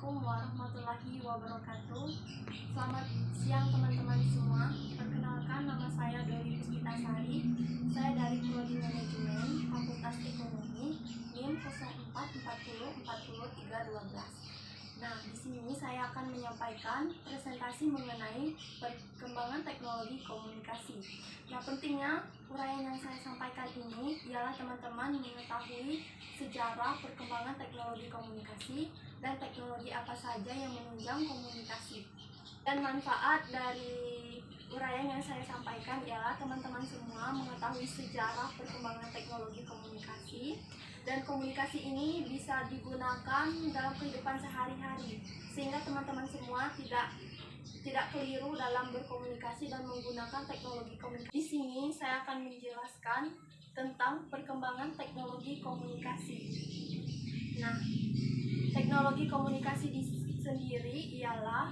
Assalamualaikum warahmatullahi wabarakatuh. Selamat siang teman-teman semua. Perkenalkan, nama saya Doli Puspitasari. Saya dari Prodi Manajemen Fakultas Ekonomi NIM 0440400312. Nah, di sini saya akan menyampaikan presentasi mengenai perkembangan teknologi komunikasi. Nah, pentingnya uraian yang saya sampaikan ini ialah teman-teman mengetahui sejarah perkembangan teknologi komunikasi dan teknologi apa saja yang menunjang komunikasi. Dan manfaat dari uraian yang saya sampaikan ialah teman-teman semua mengetahui sejarah perkembangan teknologi komunikasi, dan komunikasi ini bisa digunakan dalam kehidupan sehari-hari sehingga teman-teman semua tidak keliru dalam berkomunikasi dan menggunakan teknologi komunikasi. Di sini saya akan menjelaskan tentang perkembangan teknologi komunikasi. Nah, teknologi komunikasi sendiri ialah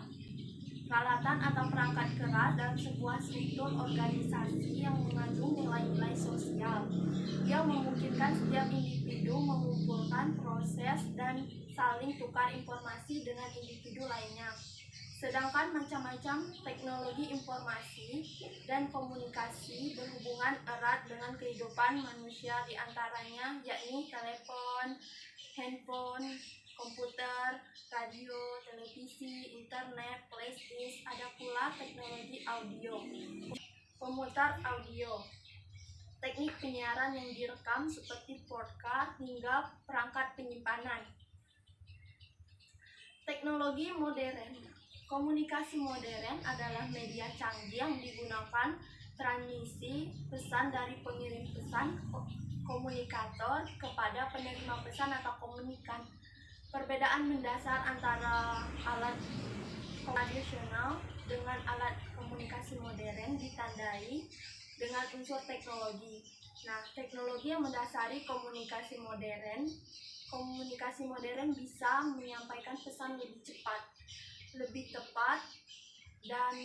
peralatan atau perangkat keras dalam sebuah struktur organisasi yang mengandung nilai-nilai sosial. Dia memungkinkan setiap individu mengumpulkan, proses, dan saling tukar informasi dengan individu lainnya. Sedangkan macam-macam teknologi informasi dan komunikasi berhubungan erat dengan kehidupan manusia, diantaranya yakni telepon, handphone, komputer, radio, televisi, internet, flash disk. Ada pula teknologi audio, pemutar audio, teknik penyiaran yang direkam seperti podcast hingga perangkat penyimpanan. Teknologi modern. Komunikasi modern adalah media canggih yang digunakan transmisi pesan dari pengirim pesan komunikator kepada penerima pesan atau komunikan. Perbedaan mendasar antara alat tradisional dengan alat komunikasi modern ditandai dengan unsur teknologi. Nah, teknologi yang mendasari komunikasi modern bisa menyampaikan pesan lebih cepat, lebih tepat, dan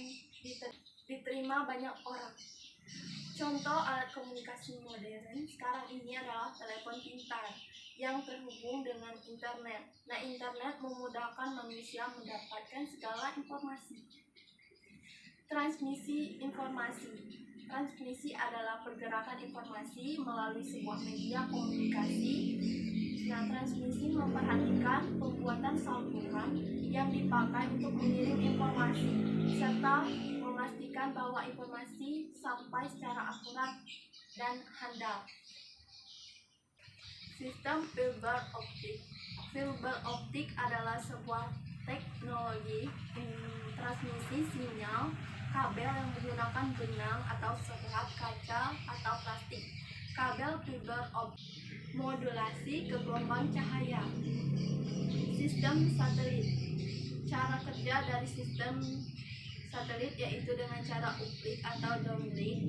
diterima banyak orang. Contoh alat komunikasi modern sekarang ini adalah telepon pintar yang terhubung dengan internet. Nah, internet memudahkan manusia mendapatkan segala informasi. Transmisi informasi. Transmisi adalah pergerakan informasi melalui sebuah media komunikasi. Nah, transmisi memperhatikan pembuatan saluran yang dipakai untuk mengirim informasi serta memastikan bahwa informasi sampai secara akurat dan handal. Sistem fiber optik. Fiber optik adalah sebuah teknologi transmisi sinyal kabel yang menggunakan benang atau serat kaca atau plastik. Kabel fiber optik. Modulasi ke gelombang cahaya. Sistem satelit. Cara kerja dari sistem satelit yaitu dengan cara uplink atau downlink.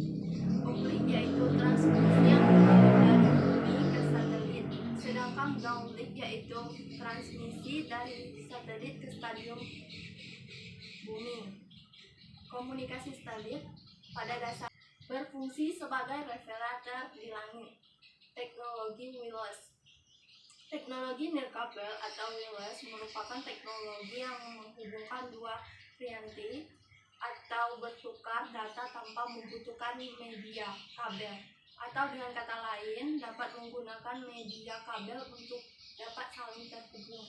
Uplink yaitu transmisi yang dari bumi ke satelit, sedangkan downlink yaitu transmisi dari satelit ke stadium bumi. Komunikasi satelit pada dasarnya berfungsi sebagai reflektor di langit. Teknologi wireless. Teknologi nirkabel atau wireless merupakan teknologi yang menghubungkan dua klientel atau bertukar data tanpa membutuhkan media kabel, atau dengan kata lain dapat menggunakan media kabel untuk dapat saling terhubung.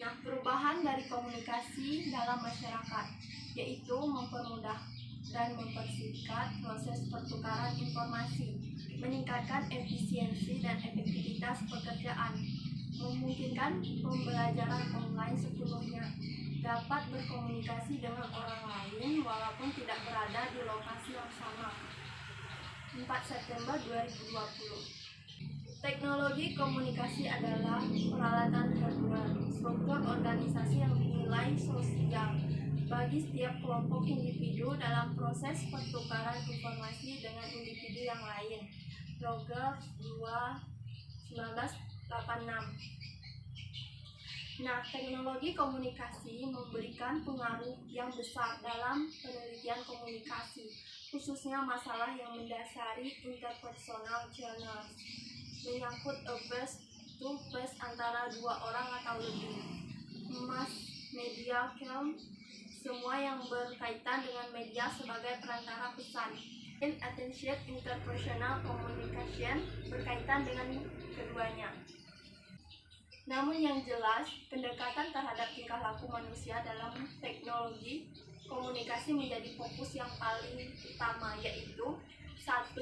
Nah, perubahan dari komunikasi dalam masyarakat yaitu mempermudah dan mempersingkat proses pertukaran informasi, meningkatkan efisiensi dan efektivitas pekerjaan, memungkinkan pembelajaran online sepenuhnya, dapat berkomunikasi dengan orang lain walaupun tidak berada di lokasi yang sama. 4 September 2020. Teknologi komunikasi adalah peralatan hardware, struktur organisasi yang dinilai sosial bagi setiap kelompok individu dalam proses pertukaran informasi dengan individu yang lain. Rogers 2, 1986. Nah, teknologi komunikasi memberikan pengaruh yang besar dalam penelitian komunikasi, khususnya masalah yang mendasari interpersonal channels, menyangkut itu plus antara 2 orang atau lebih. Mass media semua yang berkaitan dengan media sebagai perantara pesan. Attention interpersonal communication berkaitan dengan keduanya. Namun yang jelas, pendekatan terhadap tingkah laku manusia dalam teknologi komunikasi menjadi fokus yang paling utama, yaitu 1.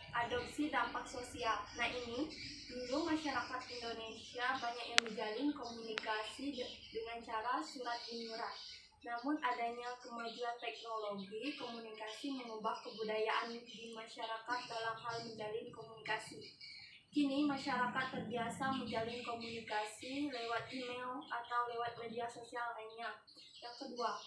Adopsi dampak sosial. Nah ini, dulu masyarakat Indonesia banyak yang menjalin komunikasi dengan cara surat menyurat. Namun adanya kemajuan teknologi komunikasi mengubah kebudayaan di masyarakat dalam hal menjalin komunikasi. Kini masyarakat terbiasa menjalin komunikasi lewat email atau lewat media sosial lainnya. Yang kedua,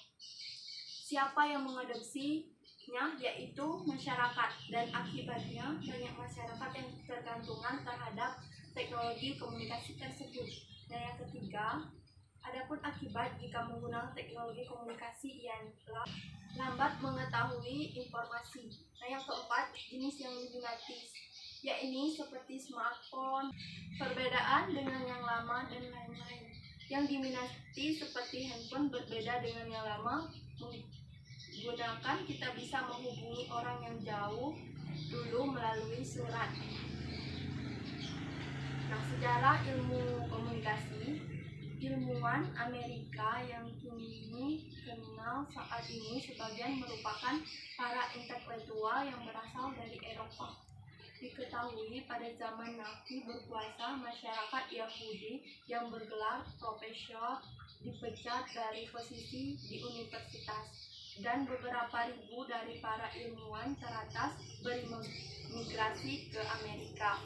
siapa yang mengadopsinya, yaitu masyarakat, dan akibatnya banyak masyarakat yang tergantungan terhadap teknologi komunikasi tersebut. Dan yang ketiga, adapun akibat jika menggunakan teknologi komunikasi ialah lambat mengetahui informasi. Nah yang keempat, jenis yang diminati, yakni seperti smartphone, perbedaan dengan yang lama dan lain-lain. Yang diminati seperti handphone berbeda dengan yang lama, menggunakan kita bisa menghubungi orang yang jauh dulu melalui surat. Nah, sejarah ilmu komunikasi, ilmuwan Amerika yang kini kenal saat ini sebagian merupakan para intelektual yang berasal dari Eropa. Diketahui pada zaman Nabi berkuasa, masyarakat Yahudi yang bergelar profesor dipecat dari posisi di universitas, dan beberapa ribu dari para ilmuwan teratas bermigrasi ke Amerika.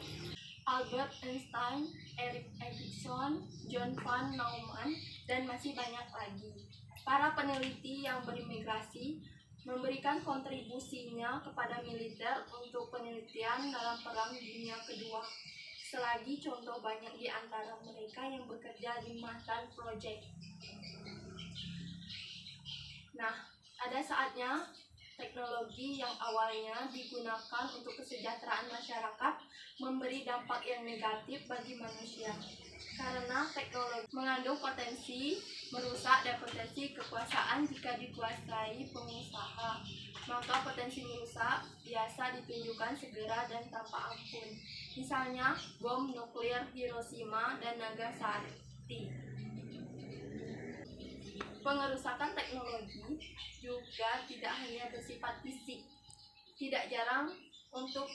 Albert Einstein, Erik Erikson, John von Neumann, dan masih banyak lagi. Para peneliti yang berimigrasi memberikan kontribusinya kepada militer untuk penelitian dalam Perang Dunia Kedua. Selagi contoh banyak di antara mereka yang bekerja di Manhattan Project. Nah, ada saatnya teknologi yang awalnya digunakan untuk kesejahteraan masyarakat memberi dampak yang negatif bagi manusia. Karena teknologi mengandung potensi merusak dan potensi kekuasaan jika dikuasai pengusaha. Maka potensi merusak biasa ditunjukkan segera dan tanpa ampun. Misalnya bom nuklir Hiroshima dan Nagasaki. Pengerusakan teknologi juga tidak hanya bersifat fisik. Tidak jarang untuk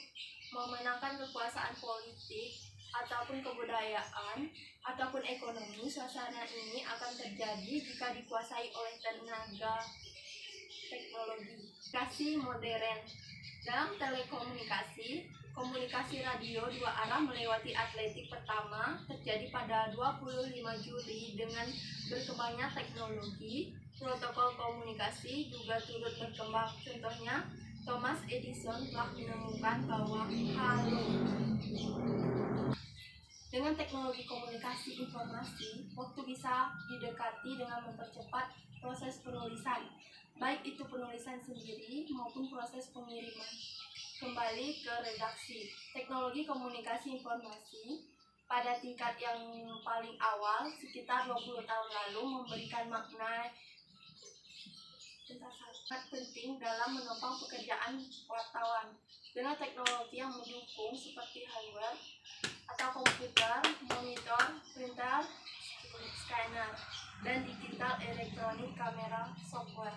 memenangkan kekuasaan politik ataupun kebudayaan ataupun ekonomi. Suasana ini akan terjadi jika dikuasai oleh tenaga teknologi. Komunikasi modern. Dalam telekomunikasi, komunikasi radio 2 arah melewati Atlantik pertama terjadi pada 25 Juli. Dengan berkembangnya teknologi, protokol komunikasi juga turut berkembang. Contohnya, Thomas Edison telah menemukan bahwa dengan teknologi komunikasi informasi, waktu bisa didekati dengan mempercepat proses penulisan, baik itu penulisan sendiri maupun proses pengiriman. Kembali ke redaksi. Teknologi komunikasi informasi pada tingkat yang paling awal, sekitar 20 tahun lalu, memberikan makna sangat penting dalam menopang pekerjaan wartawan. Dengan teknologi yang mendukung seperti hardware atau komputer, monitor, printer, scanner, dan digital elektronik kamera software.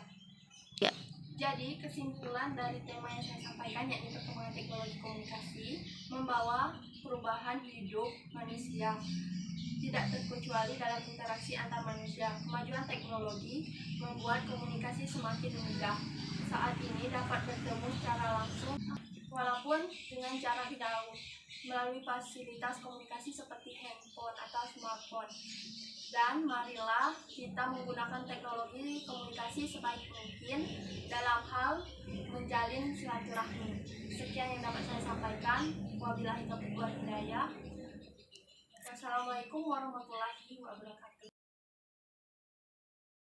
Jadi kesimpulan dari tema yang saya sampaikan, yakni perkembangan teknologi komunikasi membawa perubahan hidup manusia, tidak terkecuali dalam interaksi antar manusia. Kemajuan teknologi membuat komunikasi semakin mudah. Saat ini dapat bertemu secara langsung, walaupun dengan jarak jauh, melalui fasilitas komunikasi seperti handphone atau smartphone. Dan marilah kita menggunakan teknologi komunikasi sebaik mungkin dalam hal menjalin silaturahmi. Sekian yang dapat saya sampaikan. Wabillahi taufiq wal hidayah. Wassalamualaikum warahmatullahi wabarakatuh.